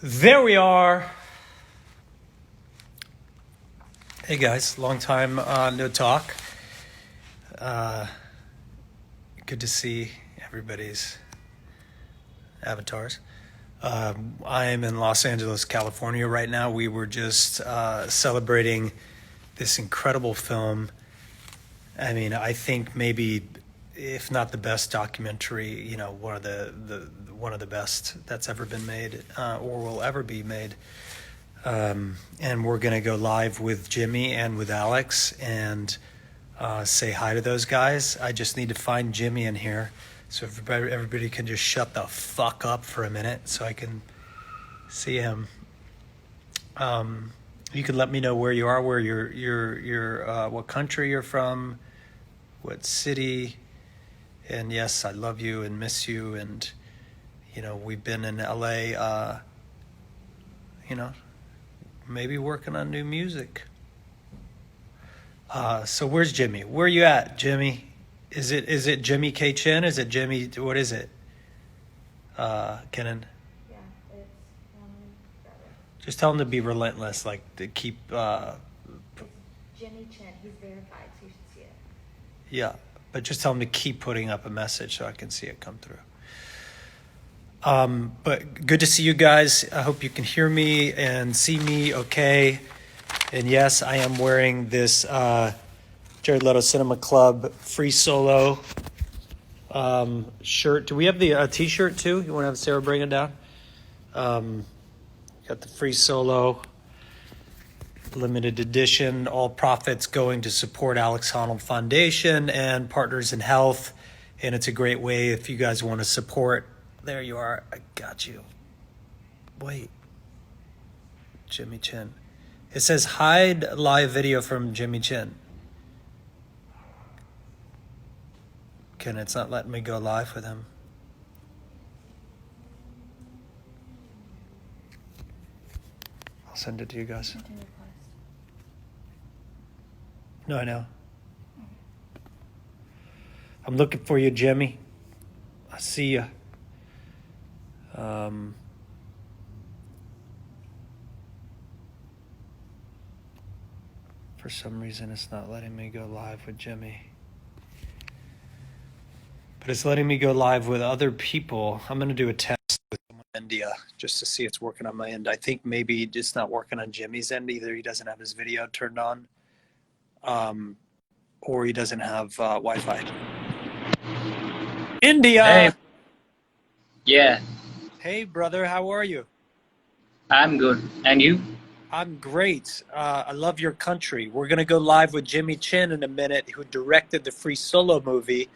There we are. Hey guys, long time no talk. Uh, Good to see everybody's avatars. I am in Los Angeles, California right now. We were just celebrating this incredible film. I mean, I think maybe, if not the best documentary, one of the best that's ever been made or will ever be made. And we're going to go live with Jimmy and with Alex and say hi to those guys. I just need to find Jimmy in here so everybody can just shut the fuck up for a minute so I can see him. You can let me know where you are, where you're what country you're from, what city. And yes, I love you and miss you. And, we've been in LA, maybe working on new music. So where's Jimmy? Where are you at, Jimmy? Is it Jimmy K. Chin? Is it Jimmy? What is it? Kenan? Yeah, it's Just tell him to be relentless, like to keep. it's Jimmy Chin. He's verified, so you should see it. Yeah, but just tell him to keep putting up a message so I can see it come through. But good to see you guys. I hope you can hear me and see me okay. And yes, I am wearing this Jared Leto Cinema Club Freesolo shirt. Do we have the t-shirt too? You want to have Sarah bring it down? Got the Freesolo limited edition. All profits going to support Alex Honnold Foundation and Partners in Health. And it's a great way if you guys want to support. There you are. I got you. Wait. Jimmy Chin. It says hide live video from Jimmy Chin. It's not letting me go live with him. I'll send it to you guys. No, I know. I'm looking for you, Jimmy. I see you. For some reason, it's not letting me go live with Jimmy. But it's letting me go live with other people. I'm going to do a test with someone in India just to see it's working on my end. I think maybe it's not working on Jimmy's end either. He doesn't have his video turned on. Or he doesn't have Wi-Fi. India! Hey. Yeah, Hey, brother, how are you? I'm good. And you? I'm great. I love your country. We're going to go live with Jimmy Chin in a minute, who directed the Freesolo movie,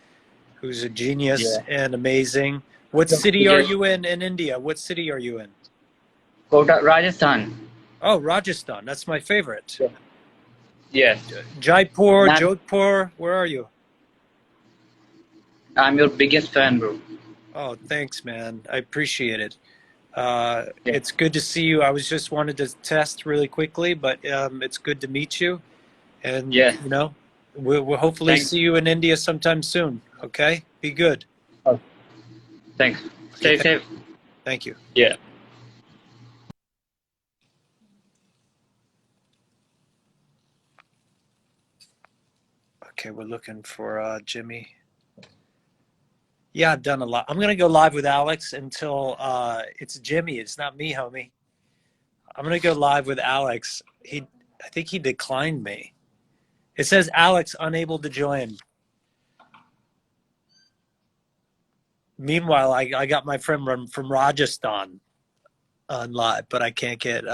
who's a genius and amazing. What city are you in India? What city are you in? Kota, Rajasthan. Oh, Rajasthan. That's my favorite. Yes. Jaipur, Jodhpur. Where are you? I'm your biggest fan, bro. Oh, thanks, man. I appreciate it. It's good to see you. I was just wanted to test really quickly, but it's good to meet you. And, we'll hopefully see you in India sometime soon. Okay? Be good. Oh. Thanks. Stay safe. Thank you. Yeah. Okay, we're looking for Jimmy. Yeah, I've done a lot. I'm going to go live with Alex until it's Jimmy. It's not me, homie. I'm going to go live with Alex. I think he declined me. It says Alex unable to join. Meanwhile, I got my friend from Rajasthan on live, but I can't get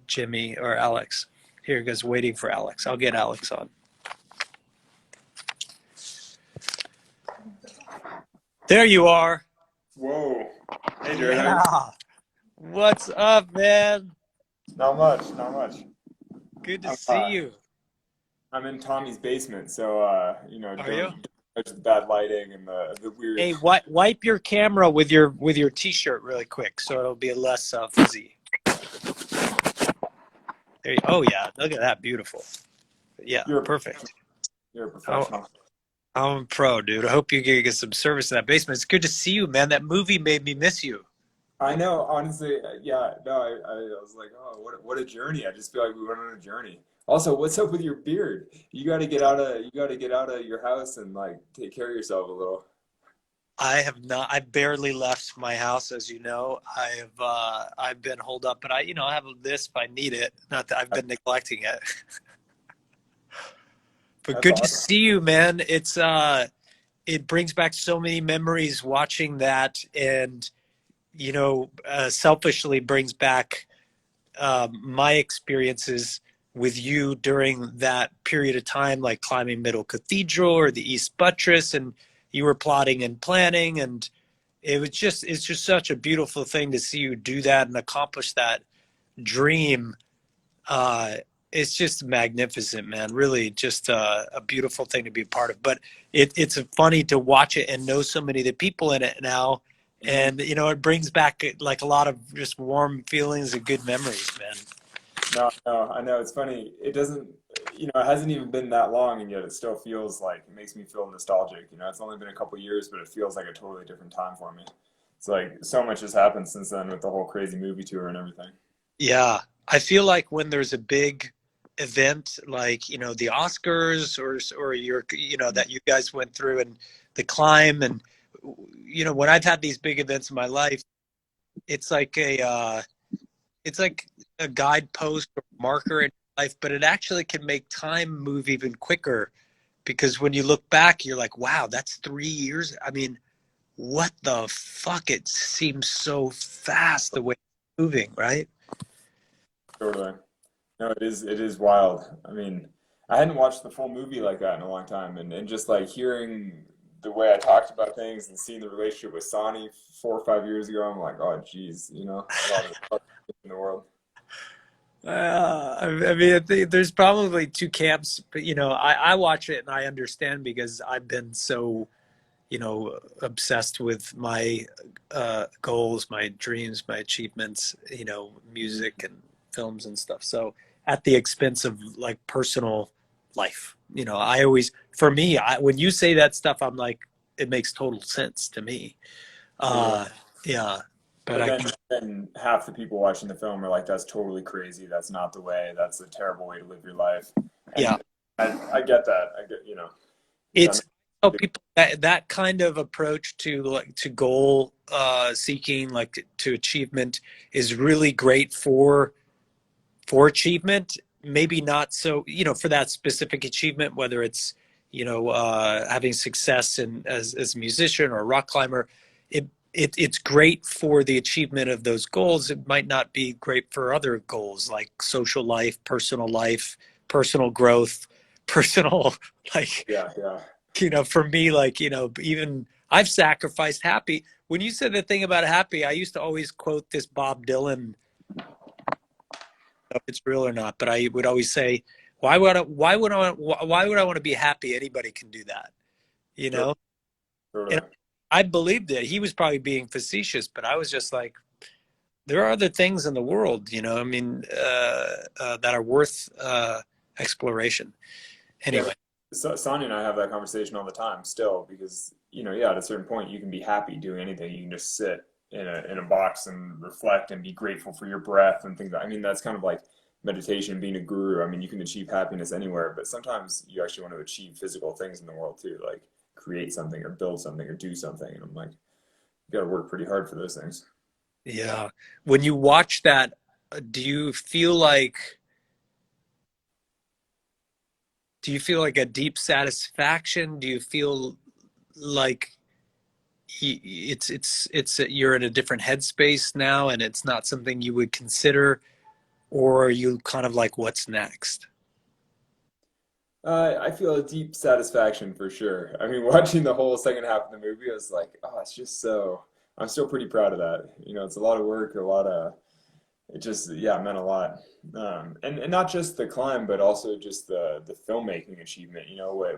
Jimmy or Alex. Here goes waiting for Alex. I'll get Alex on. There you are. Whoa. Hey, Jared. Yeah. What's up, man? Not much, not much. Good to see you. I'm in Tommy's basement, so, Are you? don't judge the bad lighting and the weird... Hey, wipe your camera with your t-shirt really quick so it'll be less fuzzy. There you, oh, yeah. Look at that. Beautiful. Yeah, perfect. You're a professional. I'm a pro, dude. I hope you get some service in that basement. It's good to see you, man. That movie made me miss you. I know, honestly, yeah, no, I was like, oh, what a journey. I just feel like we went on a journey. Also, what's up with your beard? You gotta get out of your house and like take care of yourself a little. I have not. I barely left my house, as you know. I've been holed up, but I have this if I need it. Not that I've been neglecting it. But That's good to awesome. see you, man. It brings back so many memories watching that, and selfishly brings back my experiences with you during that period of time, like climbing Middle Cathedral or the East Buttress, and you were plotting and planning, and it's just such a beautiful thing to see you do that and accomplish that dream. uh it's just magnificent, man. Really just a beautiful thing to be a part of. But it's funny to watch it and know so many of the people in it now, Mhm. and it brings back like a lot of just warm feelings and good memories, man. No, no, I know it's funny. It doesn't, it hasn't even been that long, and yet it still feels like it makes me feel nostalgic. It's only been a couple years, but it feels like a totally different time for me. It's like so much has happened since then with the whole crazy movie tour and everything. Yeah, I feel like when there's a big event like the Oscars, or that you guys went through, and the climb, and when I've had these big events in my life, it's like a guidepost or marker in life, but it actually can make time move even quicker, because when you look back, you're like, wow, that's 3 years. I mean, what the fuck? It seems so fast the way it's moving, right? Totally. No, it is wild. I mean, I hadn't watched the full movie like that in a long time, and just like hearing the way I talked about things and seeing the relationship with Sonny 4 or 5 years ago, I'm like, oh, geez, a lot of in the world. I mean, I think there's probably two camps, but I watch it and I understand, because I've been so obsessed with my goals, my dreams, my achievements, music and films and stuff. So at the expense of like personal life, I always, for me, when you say that stuff, I'm like, it makes total sense to me. Totally. Uh, yeah, but But I then half the people watching the film are like, that's totally crazy. That's not the way. That's a terrible way to live your life. yeah, And I get that. I get, that it's how makes people that kind of approach to like to goal seeking, like to achievement, is really great for achievement. Maybe not so, for that specific achievement, whether it's having success in as a musician or a rock climber. It's great for the achievement of those goals. It might not be great for other goals like social life, personal growth, personal, like, yeah, yeah. for me, like, even I've sacrificed happy. When you said the thing about happy, I used to always quote this Bob Dylan, if it's real or not, but I would always say, why would I want to be happy? Anybody can do that, you Totally. know? And Totally. I believed it. He was probably being facetious, but I was just like, there are other things in the world, I mean, that are worth exploration. Yeah, Anyway, Sonia and I have that conversation all the time still because, yeah, at a certain point you can be happy doing anything. You can just sit in a box and reflect and be grateful for your breath and things. I mean, that's kind of like meditation, being a guru. I mean, you can achieve happiness anywhere, but sometimes you actually want to achieve physical things in the world too, like create something or build something or do something. And I'm like, you got to work pretty hard for those things. yeah. When you watch that, do you feel like a deep satisfaction? Do you feel like it's you're in a different headspace now, and it's not something you would consider, or are you kind of like, what's next? I feel a deep satisfaction for sure. I mean, watching the whole second half of the movie, I was like, oh, it's just so. I'm still pretty proud of that. It's a lot of work, a lot of. It just, yeah, it meant a lot. And not just the climb, but also just the filmmaking achievement.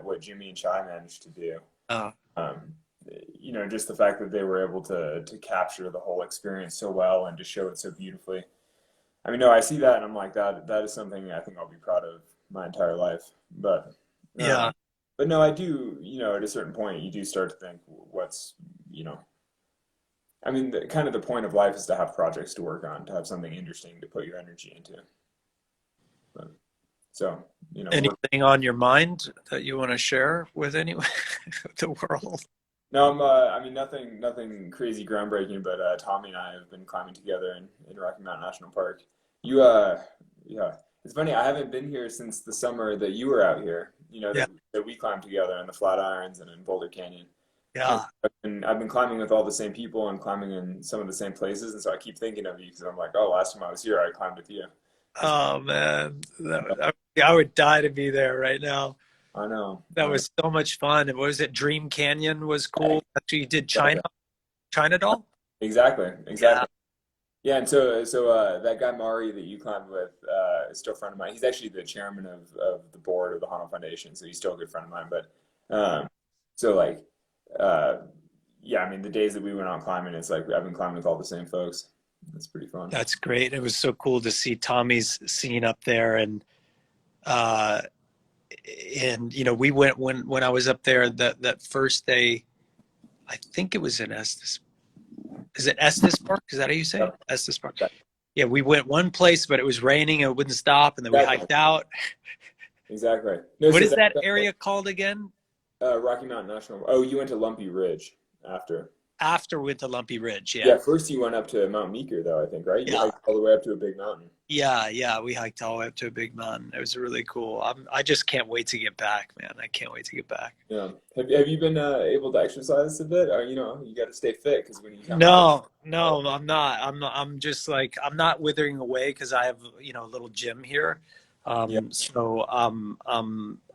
What Jimmy and Chai managed to do. Uh, Um, just the fact that they were able to capture the whole experience so well and to show it so beautifully. I mean, no, I see that and I'm like that is something I think I'll be proud of my entire life. yeah, Um, but no, I do, at a certain point you do start to think what's, you know, I mean, kind of the point of life is to have projects to work on, to have something interesting to put your energy into. But, so, work. Anything on your mind that you want to share with anyone, the world? No, I mean, nothing crazy groundbreaking, but Tommy and I have been climbing together in Rocky Mountain National Park. You, yeah, it's funny. I haven't been here since the summer that you were out here. Yeah, That we climbed together in the Flatirons and in Boulder Canyon. And yeah. I've been climbing with all the same people and climbing in some of the same places, and so I keep thinking of you because I'm like, oh, last time I was here, I climbed with you. It's, Oh man, I would die to be there right now. I know, That I know. was so much fun. And what was it? Dream Canyon was cool. Actually, you did Exactly, China Doll? exactly, Yeah. exactly. Yeah, and so that guy Mari that you climbed with is still a friend of mine. He's actually the chairman of the board of the Hano Foundation, so he's still a good friend of mine. But so like, uh, yeah, I mean, the days that we went out climbing, it's like I've been climbing with all the same folks. That's pretty fun. That's great. It was so cool to see Tommy's scene up there, uh, and we went when I was up there that first day. I think it was in Estes. Is it Estes Park? Is that how you say it? Yep, Estes Park. Yeah, we went one place, but it was raining and it wouldn't stop, and then we exactly, hiked out. exactly. No, What so is that that area called again? Rocky Mountain National. Oh, you went to Lumpy Ridge after. After we went to Lumpy Ridge. Yeah, Yeah, first you went up to Mount Meeker, though, I think, right? You yeah, hiked all the way up to a big mountain. yeah. We hiked all the way up to a big mountain. It was really cool. I just can't wait to get back, man. I can't wait to get back. Yeah. Have you been able to exercise a bit? Or, you got to stay fit because when you come out, No, uh, no, I'm not. I'm not. I'm just like I'm not withering away because I have a little gym here. yeah,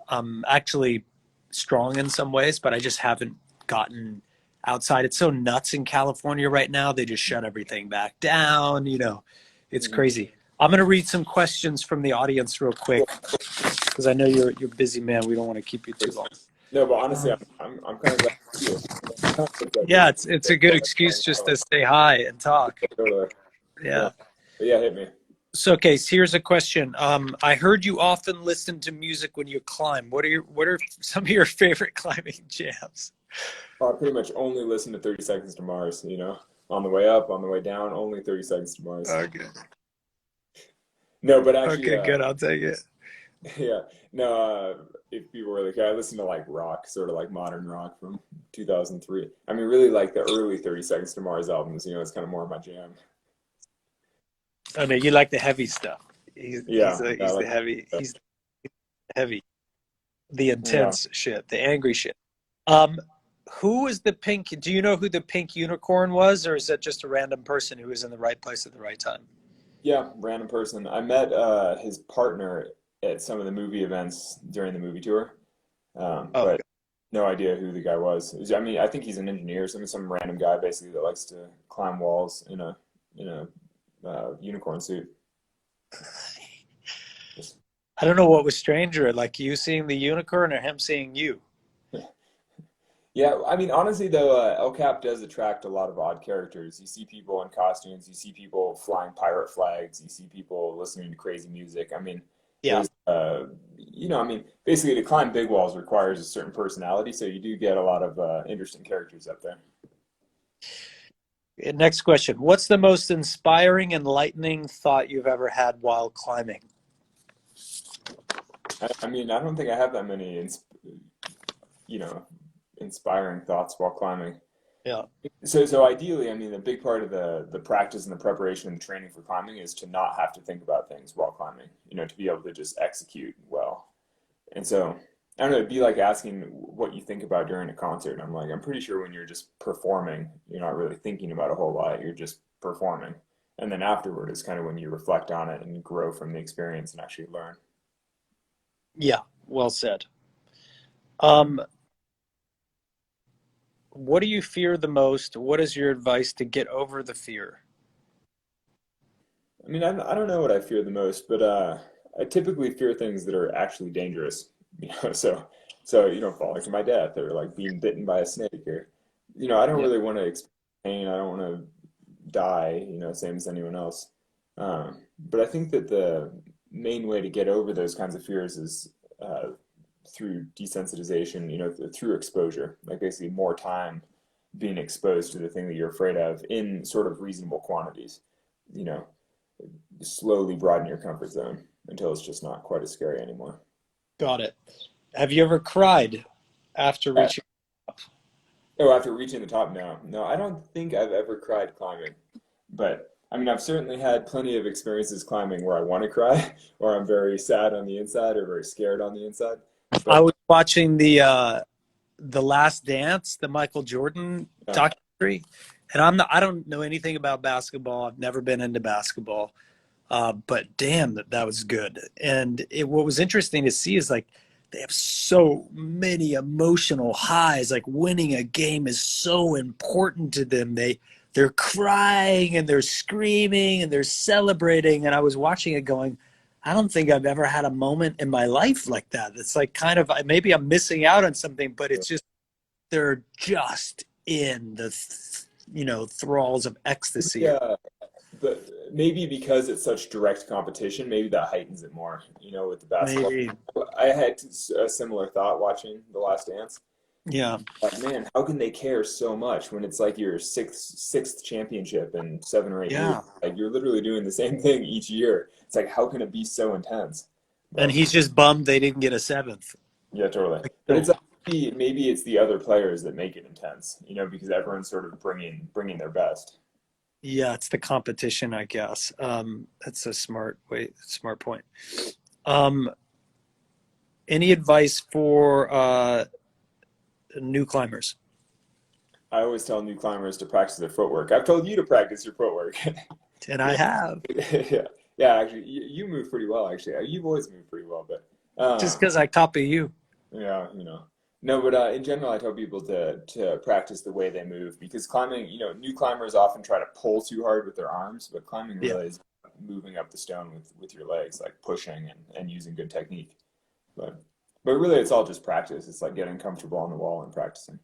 I'm actually strong in some ways, but I just haven't gotten outside. It's so nuts in California right now. They just shut everything back down. It's mhm. crazy. I'm gonna read some questions from the audience real quick because I know you're busy, man. We don't want to keep you too long. No, but honestly, Um, I'm kind of glad to see you. It's like yeah, this. it's a good excuse just to say hi and talk. Totally. Yeah. Yeah. But yeah, hit me. So, okay, so here's a question. I heard you often listen to music when you climb. What are some of your favorite climbing jams? I pretty much only listen to 30 Seconds to Mars, on the way up, on the way down, only 30 Seconds to Mars. Okay. No, but actually, Okay, good. I'll take it. yeah, no, if people really care, I listen to like rock, sort of like modern rock from 2003. I mean, really like the early 30 Seconds to Mars albums, it's kind of more of my jam. Oh no, you like the heavy stuff. He's he's Yeah, the, I he's the like heavy. that. He's heavy. The Yeah. intense shit. The angry shit. Um, who was the pink? Do you know who the pink unicorn was, or is that just a random person who was in the right place at the right time? Yeah, random person. I met his partner at some of the movie events during the movie tour, Oh, but no idea who the guy was. I mean, I think he's an engineer, some random guy basically that likes to climb walls in a unicorn suit. Just- I don't know what was stranger, like you seeing the unicorn or him seeing you. Yeah, I mean, honestly though, El Cap does attract a lot of odd characters. You see people in costumes, you see people flying pirate flags, you see people listening to crazy music. I mean, Yeah. there's, I mean, basically to climb big walls requires a certain personality, so you do get a lot of interesting characters up there. Next question. What's the most inspiring, enlightening thought you've ever had while climbing? I mean, I don't think I have that many, you know, inspiring thoughts while climbing. Yeah. So ideally, I mean, a big part of the practice and the preparation and the training for climbing is to not have to think about things while climbing, to be able to just execute well. And so, I don't know, it'd be like asking what you think about during a concert. I'm like, I'm pretty sure when you're just performing, you're not really thinking about a whole lot, you're just performing. And then afterward is kind of when you reflect on it and grow from the experience and actually learn. Yeah. Well said. Um, what do you fear the most? What is your advice to get over the fear? I mean, I don't know what I fear the most, but I typically fear things that are actually dangerous. So falling to my death or like being bitten by a snake or I don't Yeah. really want to experience pain. I don't want to die, same as anyone else. But I think that the main way to get over those kinds of fears is through desensitization, through exposure, like basically more time being exposed to the thing that you're afraid of in sort of reasonable quantities. You know, slowly broaden your comfort zone until it's just not quite as scary anymore. Got it. Have you ever cried after Uh, reaching? oh, after reaching the top, no, no, I don't think I've ever cried climbing, but I mean, I've certainly had plenty of experiences climbing where I want to cry, or I'm very sad on the inside, or very scared on the inside. I But was watching the Last Dance, the Michael Jordan uh, documentary, and I don't know anything about basketball. I've never been into basketball, but damn, that was good. And what was interesting to see is like they have so many emotional highs. Like winning a game is so important to them. They're crying and they're screaming and they're celebrating. And I was watching it going, I don't think I've ever had a moment in my life like that. It's like kind of maybe I'm missing out on something, but it's just they're just in the thralls of ecstasy. yeah, but maybe because it's such direct competition, maybe that heightens it more. You know, with the basketball, Maybe, I had a similar thought watching The Last Dance. yeah, Like, man, how can they care so much when it's like your sixth championship in 7 or 8 years? yeah. Like you're literally doing the same thing each year. It's like, how can it be so intense? And But he's just bummed they didn't get a seventh. yeah, totally. Like, But it's like, maybe it's the other players that make it intense, you know, because everyone's sort of bringing their best. yeah, it's the competition, I guess. That's a smart point. Um, any advice for new climbers? I always tell new climbers to practice their footwork. I've told you to practice your footwork. And I Yeah, have, yeah, yeah. Actually, you move pretty well. Actually, you've always moved pretty well. But just because I copy you. yeah, you know. No, but in general, I tell people to practice the way they move because climbing, you know, new climbers often try to pull too hard with their arms, but climbing Yeah, really is moving up the stone with your legs, like pushing and using good technique. But but really, it's all just practice. It's like getting comfortable on the wall and practicing.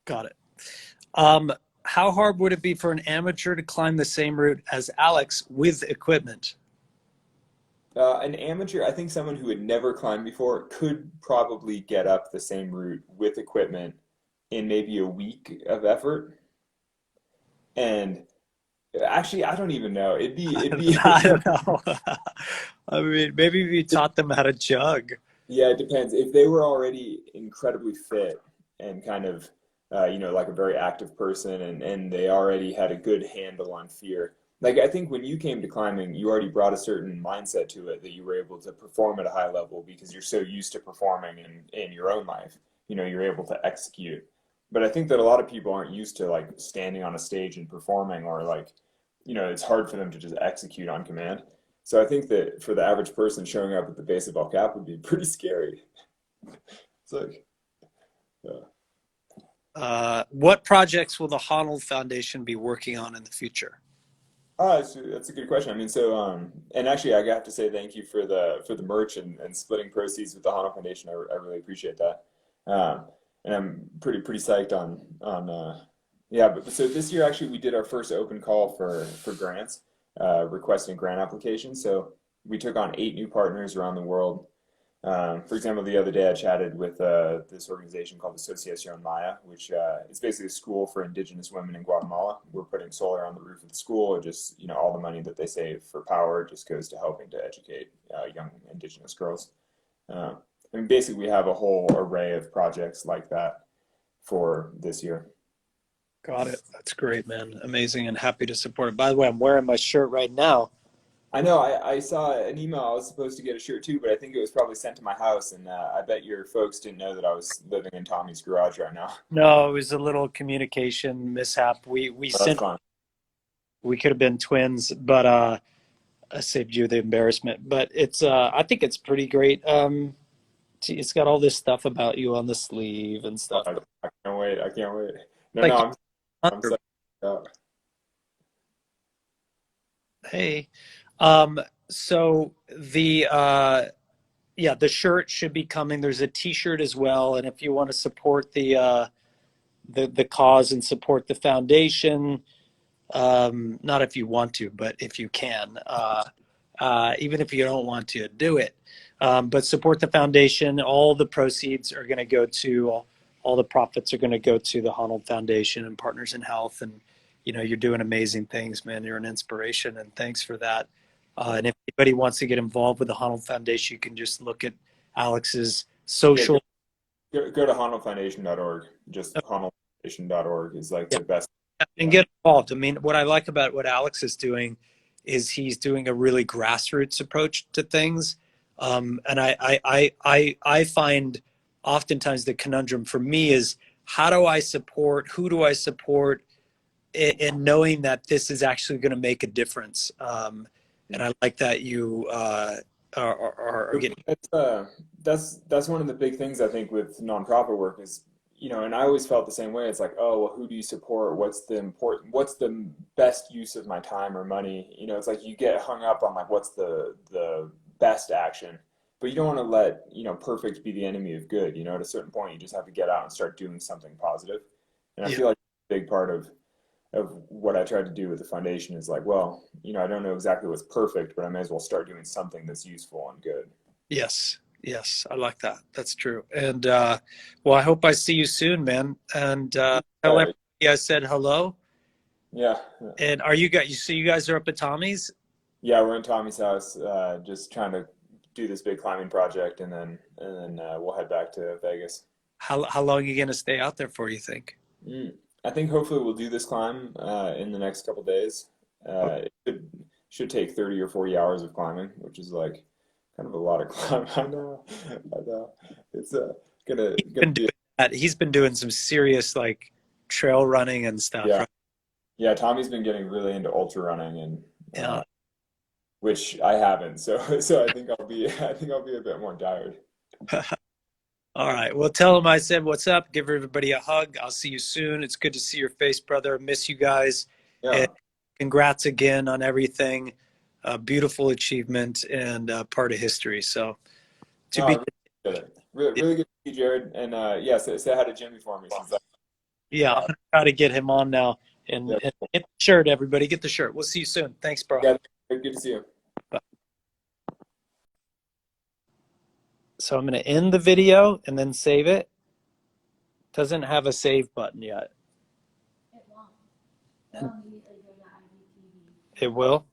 got it. Um, how hard would it be for an amateur to climb the same route as Alex with equipment? An amateur, I think someone who had never climbed before could probably get up the same route with equipment in maybe a week of effort. And actually, I don't even know. It'd be I don't know. I mean, maybe if you taught them how to jug. yeah, it depends. If they were already incredibly fit and kind of, you know, like a very active person and they already had a good handle on fear. Like I think when you came to climbing, you already brought a certain mindset to it that you were able to perform at a high level because you're so used to performing in your own life. You know, you're able to execute. But I think that a lot of people aren't used to like standing on a stage and performing or like, you know, it's hard for them to just execute on command. So I think that for the average person showing up at the base of El Cap would be pretty scary. It's like, yeah. What projects will the Honnold Foundation be working on in the future? That's a good question. I mean, so and actually, I have to say thank you for the merch and splitting proceeds with the Hano Foundation. I really appreciate that. And I'm pretty psyched on yeah. But so this year, actually, we did our first open call for grants, requesting grant applications. So we took on 8 new partners around the world. For example, the other day I chatted with this organization called Asociación Maya, which is basically a school for indigenous women in Guatemala. We're putting solar on the roof of the school. It just, you know, all the money that they save for power just goes to helping to educate young indigenous girls. Uh, I mean, basically, we have a whole array of projects like that for this year. Got it. That's great, man. Amazing and happy to support it. By the way, I'm wearing my shirt right now. I know I saw an email. I was supposed to get a shirt too, but I think it was probably sent to my house, and I bet your folks didn't know that I was living in Tommy's garage right now. No, it was a little communication mishap. We But that's sent fine. we could have been twins, but I saved you the embarrassment. But it's I think it's pretty great. It's got all this stuff about you on the sleeve and stuff. I can't wait. I can't wait. No, Like, no, I'm psyched out. hey, so the shirt should be coming. There's a T-shirt as well, and if you want to support the cause and support the foundation, not if you want to, but if you can, even if you don't want to, do it. But support the foundation. All the proceeds are going to go to all the profits are going to go to the Honnold Foundation and Partners in Health. And, you're doing amazing things, man. You're an inspiration, and thanks for that. And if anybody wants to get involved with the Honnold Foundation, you can just look at Alex's social. Go to honnoldfoundation.org. Just honnoldfoundation.org is like the best. And get involved. I mean, what I like about what Alex is doing is he's doing a really grassroots approach to things. And I find oftentimes the conundrum for me is, how do I support, who do I support, in knowing that this is actually going to make a difference. And I like that you are getting. That's one of the big things I think with nonprofit work is, and I always felt the same way. It's like, oh, well, who do you support? What's the best use of my time or money? It's like you get hung up on like, what's the best action, but you don't want to let, perfect be the enemy of good. At a certain point, you just have to get out and start doing something positive. And I feel like a big part of what I tried to do with the foundation is like, well, I don't know exactly what's perfect, but I may as well start doing something that's useful and good. Yes. I like that. That's true. And well, I hope I see you soon, man. And tell everybody I said hello. Yeah. And are you guys? So you guys are up at Tommy's? Yeah, we're in Tommy's house, just trying to do this big climbing project, and then we'll head back to Vegas. How long are you gonna stay out there for, you think? I think hopefully we'll do this climb in the next couple days. It should take 30 or 40 hours of climbing, which is like kind of a lot of climbing. I know. It's gonna be. He's been doing some serious like trail running and stuff. Yeah, right? yeah. Tommy's been getting really into ultra running, and which I haven't. So I think I'll be a bit more tired. All right. Well, tell him I said what's up. Give everybody a hug. I'll see you soon. It's good to see your face, brother. Miss you guys. Yeah. And congrats again on everything. Beautiful achievement and part of history. So really good to see you, Jared. And say hi to Jimmy for me. I'm gonna try to get him on now. And get the shirt, everybody. Get the shirt. We'll see you soon. Thanks, bro. Yeah, good to see you. So I'm going to end the video and then save it. Doesn't have a save button yet. It won't. It'll immediately go to IGTV. It will?